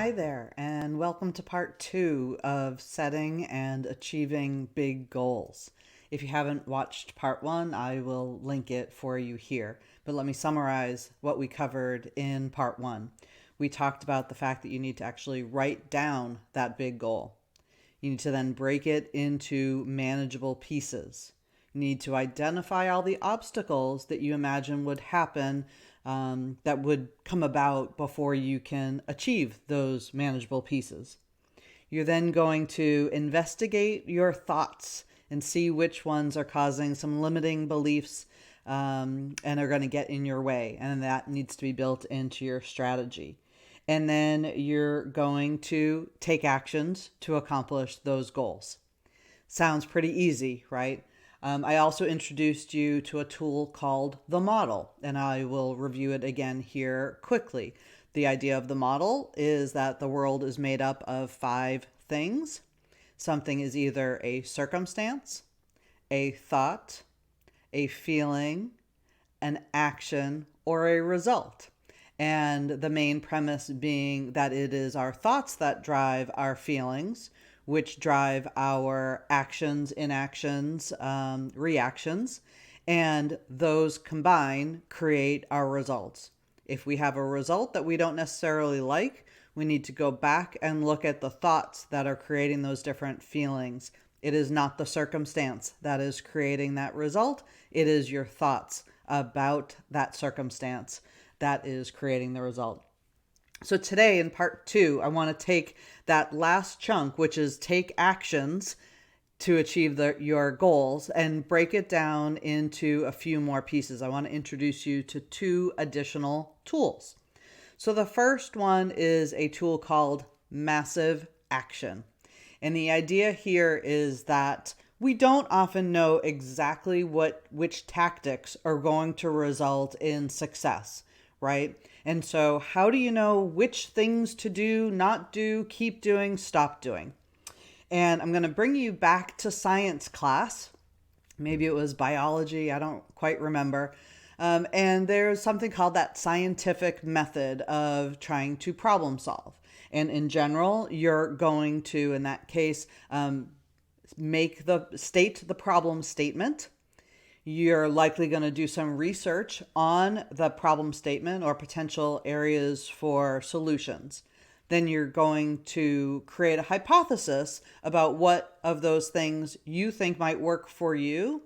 Hi there, and welcome to part two of setting and achieving big goals. If you haven't watched part one, I will link it for you here. But let me summarize what we covered in part one. We talked about the fact that you need to actually write down that big goal. You need to then break it into manageable pieces. You need to identify all the obstacles that you imagine would happen, that would come about before you can achieve those manageable pieces. You're then going to investigate your thoughts and see which ones are causing some limiting beliefs, and are going to get in your way. And that needs to be built into your strategy. And then you're going to take actions to accomplish those goals. Sounds pretty easy, right? I also introduced you to a tool called the model, and I will review it again here quickly. The idea of the model is that the world is made up of 5 things. Something is either a circumstance, a thought, a feeling, an action, or a result. And the main premise being that it is our thoughts that drive our feelings, which drive our actions, inactions, reactions, and those combine create our results. If we have a result that we don't necessarily like, we need to go back and look at the thoughts that are creating those different feelings. It is not the circumstance that is creating that result. It is your thoughts about that circumstance that is creating the result. So today in part two, I want to take that last chunk, which is take actions to achieve your goals, and break it down into a few more pieces. I want to introduce you to 2 additional tools. So the first one is a tool called Massive Action. And the idea here is that we don't often know exactly which tactics are going to result in success, right? And so how do you know which things to do, not do, keep doing, stop doing? And I'm going to bring you back to science class. Maybe it was biology, I don't quite remember. And there's something called that scientific method of trying to problem solve. And in general, you're going to, in that case, state the problem statement. You're likely going to do some research on the problem statement or potential areas for solutions. Then you're going to create a hypothesis about what of those things you think might work for you.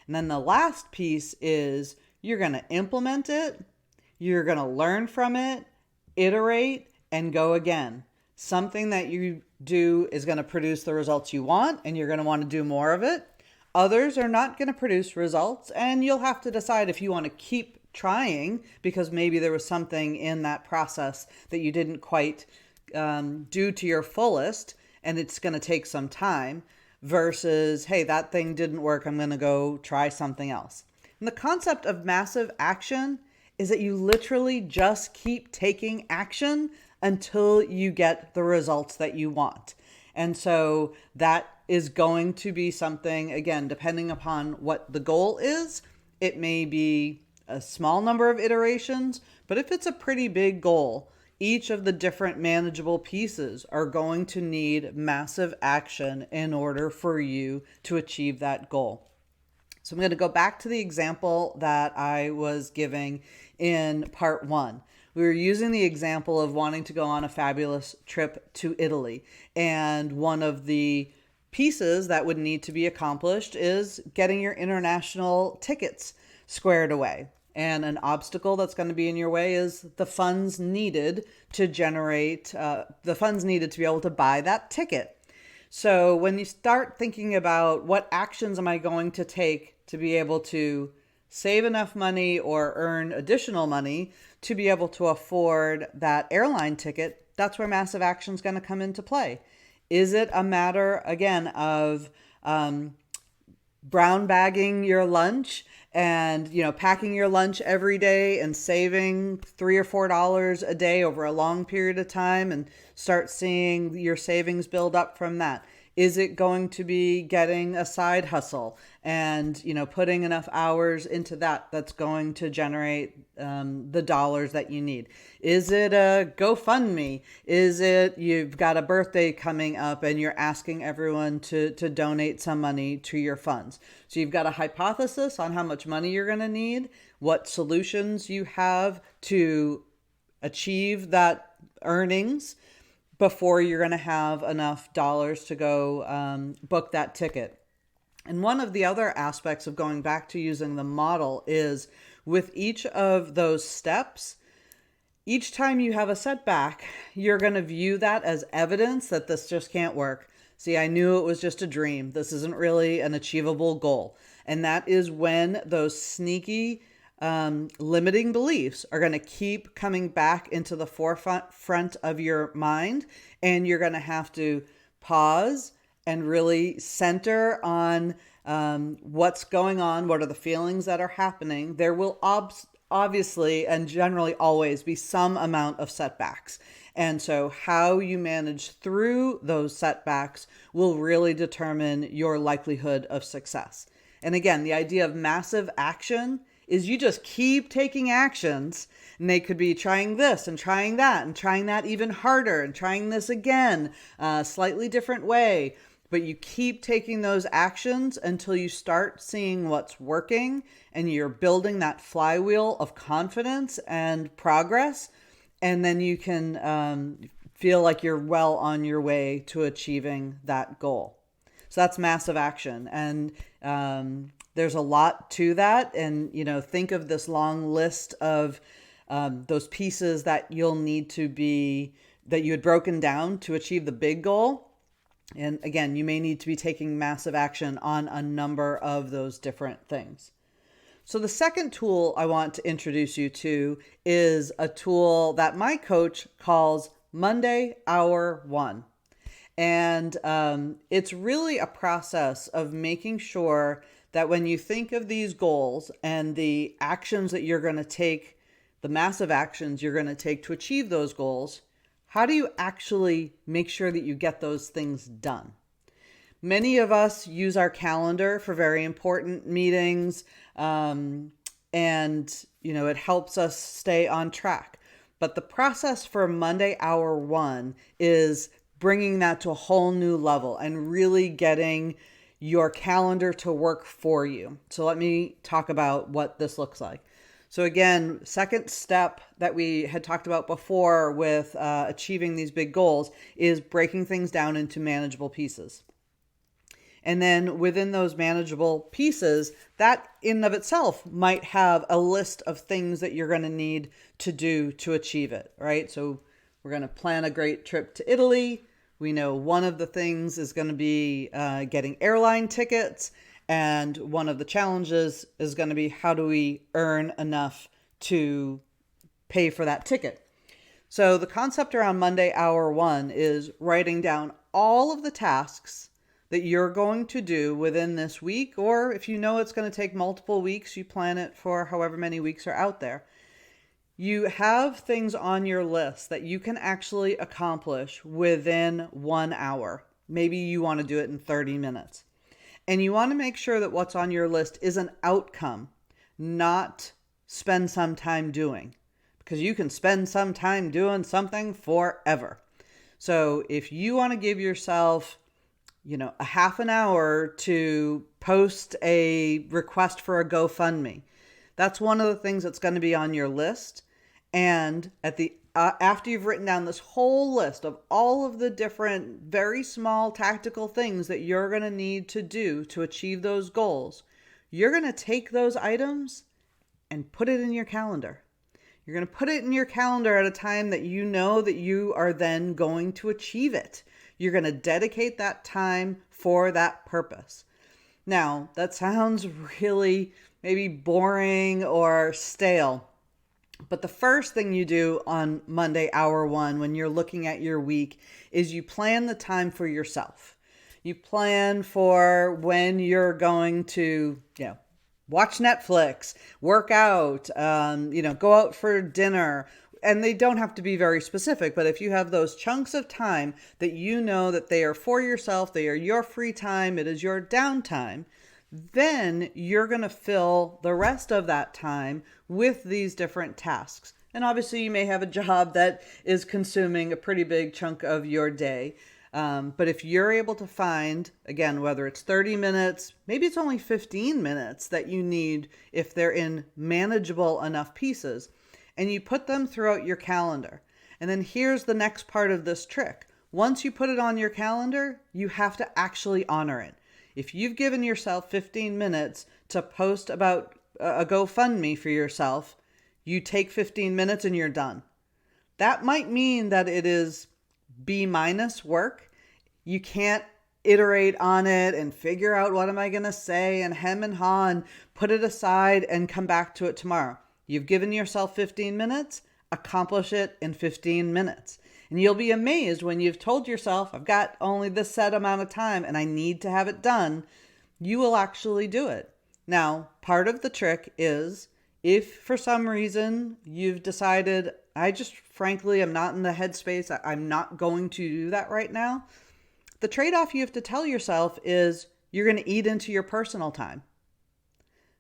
And then the last piece is you're going to implement it, you're going to learn from it, iterate, and go again. Something that you do is going to produce the results you want, and you're going to want to do more of it. Others are not going to produce results, and you'll have to decide if you want to keep trying because maybe there was something in that process that you didn't quite do to your fullest, and it's going to take some time, versus, hey, that thing didn't work, I'm going to go try something else. And the concept of massive action is that you literally just keep taking action until you get the results that you want. And so that is going to be something, again, depending upon what the goal is. It may be a small number of iterations, but if it's a pretty big goal, each of the different manageable pieces are going to need massive action in order for you to achieve that goal. So I'm going to go back to the example that I was giving in part one. We were using the example of wanting to go on a fabulous trip to Italy. And one of the pieces that would need to be accomplished is getting your international tickets squared away. And an obstacle that's going to be in your way is the funds needed to the funds needed to be able to buy that ticket. So when you start thinking about what actions am I going to take to be able to save enough money or earn additional money to be able to afford that airline ticket, that's where massive action is going to come into play. Is it a matter, again, of brown bagging your lunch and, packing your lunch every day and saving $3 or $4 a day over a long period of time and start seeing your savings build up from that? Is it going to be getting a side hustle and, putting enough hours into that that's going to generate the dollars that you need? Is it a GoFundMe? Is it you've got a birthday coming up and you're asking everyone to donate some money to your funds? So you've got a hypothesis on how much money you're going to need, what solutions you have to achieve that earnings before you're going to have enough dollars to go book that ticket. And one of the other aspects of going back to using the model is with each of those steps, each time you have a setback, you're going to view that as evidence that this just can't work. See, I knew it was just a dream. This isn't really an achievable goal. And that is when those sneaky limiting beliefs are going to keep coming back into the forefront of your mind, and you're going to have to pause and really center on what's going on, what are the feelings that are happening. There will obviously and generally always be some amount of setbacks. And so how you manage through those setbacks will really determine your likelihood of success. And again, the idea of massive action is you just keep taking actions, and they could be trying this and trying that even harder and trying this again, slightly different way. But you keep taking those actions until you start seeing what's working and you're building that flywheel of confidence and progress. And then you can feel like you're well on your way to achieving that goal. So that's massive action. And there's a lot to that. And, think of this long list of those pieces that you'll need to that you had broken down to achieve the big goal. And again, you may need to be taking massive action on a number of those different things. So the second tool I want to introduce you to is a tool that my coach calls Monday Hour 1. And it's really a process of making sure that when you think of these goals and the actions that you're going to take, the massive actions you're going to take to achieve those goals, how do you actually make sure that you get those things done? Many of us use our calendar for very important meetings, and it helps us stay on track. But the process for Monday Hour 1 is bringing that to a whole new level and really getting your calendar to work for you. So let me talk about what this looks like. So again, second step that we had talked about before with achieving these big goals is breaking things down into manageable pieces. And then within those manageable pieces, that in and of itself might have a list of things that you're going to need to do to achieve it, right? So we're going to plan a great trip to Italy. We know one of the things is going to be getting airline tickets. And one of the challenges is going to be how do we earn enough to pay for that ticket? So the concept around Monday Hour 1 is writing down all of the tasks that you're going to do within this week, or if you know it's going to take multiple weeks, you plan it for however many weeks are out there. You have things on your list that you can actually accomplish within 1 hour. Maybe you want to do it in 30 minutes. And you want to make sure that what's on your list is an outcome, not spend some time doing, because you can spend some time doing something forever. So if you want to give yourself, a half an hour to post a request for a GoFundMe, that's one of the things that's going to be on your list. And after you've written down this whole list of all of the different, very small tactical things that you're going to need to do to achieve those goals, you're going to take those items and put it in your calendar. You're going to put it in your calendar at a time that you know that you are then going to achieve it. You're going to dedicate that time for that purpose. Now, that sounds really maybe boring or stale. But the first thing you do on Monday Hour 1 when you're looking at your week is you plan the time for yourself. You plan for when you're going to, watch Netflix, work out, go out for dinner, and they don't have to be very specific, but if you have those chunks of time that you know that they are for yourself, they are your free time, it is your downtime, then you're going to fill the rest of that time with these different tasks. And obviously you may have a job that is consuming a pretty big chunk of your day. But if you're able to find, again, whether it's 30 minutes, maybe it's only 15 minutes that you need if they're in manageable enough pieces, and you put them throughout your calendar. And then here's the next part of this trick. Once you put it on your calendar, you have to actually honor it. If you've given yourself 15 minutes to post about a GoFundMe for yourself, you take 15 minutes and you're done. That might mean that it is B- work. You can't iterate on it and figure out what am I going to say and hem and haw and put it aside and come back to it tomorrow. You've given yourself 15 minutes, accomplish it in 15 minutes. And you'll be amazed when you've told yourself, I've got only this set amount of time and I need to have it done. You will actually do it. Now, part of the trick is if for some reason you've decided, I just frankly am not in the headspace, I'm not going to do that right now. The trade-off you have to tell yourself is you're going to eat into your personal time.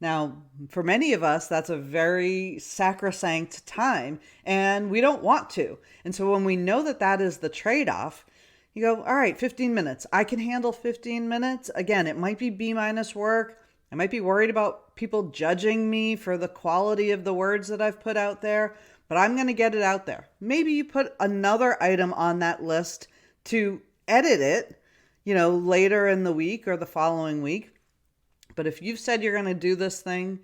Now, for many of us, that's a very sacrosanct time, and we don't want to. And so when we know that that is the trade-off, you go, all right, 15 minutes. I can handle 15 minutes. Again, it might be B- work. I might be worried about people judging me for the quality of the words that I've put out there, but I'm going to get it out there. Maybe you put another item on that list to edit it, later in the week or the following week. But if you've said you're going to do this thing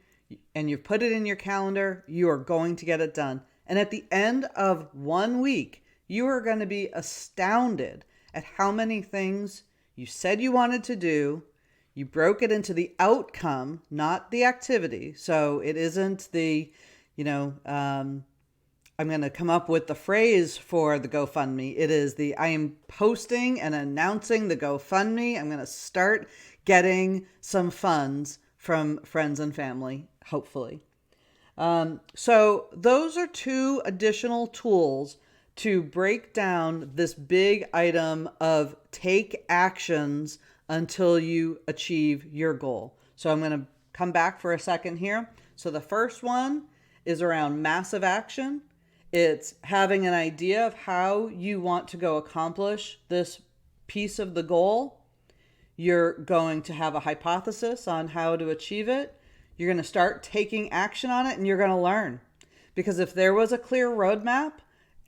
and you've put it in your calendar, you are going to get it done. And at the end of 1 week, you are going to be astounded at how many things you said you wanted to do. You broke it into the outcome, not the activity. So it isn't the, I'm going to come up with the phrase for the GoFundMe. It is I am posting and announcing the GoFundMe. I'm going to start getting some funds from friends and family, hopefully. So those are 2 additional tools to break down this big item of take actions until you achieve your goal. So I'm going to come back for a second here. So the first one is around massive action. It's having an idea of how you want to go accomplish this piece of the goal. You're going to have a hypothesis on how to achieve it. You're going to start taking action on it, and you're going to learn. Because if there was a clear roadmap,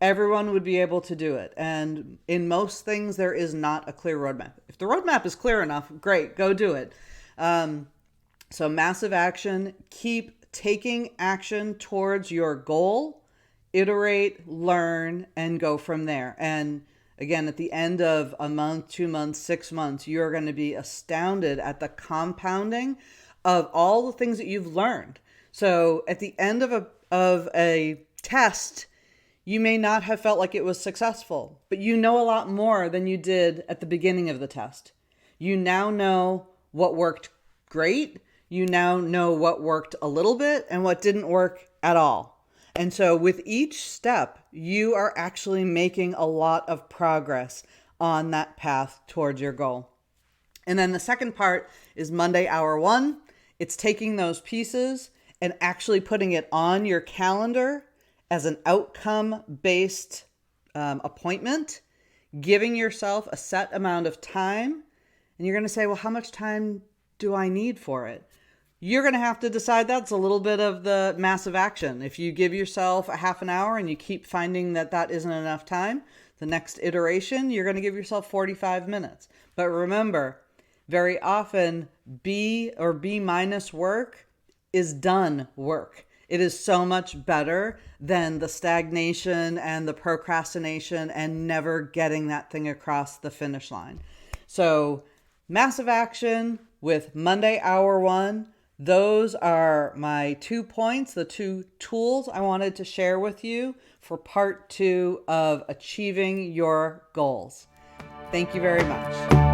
everyone would be able to do it. And in most things, there is not a clear roadmap. If the roadmap is clear enough, great, go do it. So massive action, keep taking action towards your goal, iterate, learn, and go from there. And again, at the end of a month, 2 months, 6 months, you're going to be astounded at the compounding of all the things that you've learned. So at the end of a test, you may not have felt like it was successful, but you know a lot more than you did at the beginning of the test. You now know what worked great. You now know what worked a little bit and what didn't work at all. And so with each step, you are actually making a lot of progress on that path towards your goal. And then the second part is Monday Hour 1. It's taking those pieces and actually putting it on your calendar as an outcome-based appointment, giving yourself a set amount of time. And you're going to say, well, how much time do I need for it? You're going to have to decide. That's a little bit of the massive action. If you give yourself a half an hour and you keep finding that that isn't enough time, the next iteration, you're going to give yourself 45 minutes. But remember, very often B or B- work is done work. It is so much better than the stagnation and the procrastination and never getting that thing across the finish line. So massive action with Monday Hour 1. Those are my 2 points, the 2 tools I wanted to share with you for part 2 of achieving your goals. Thank you very much.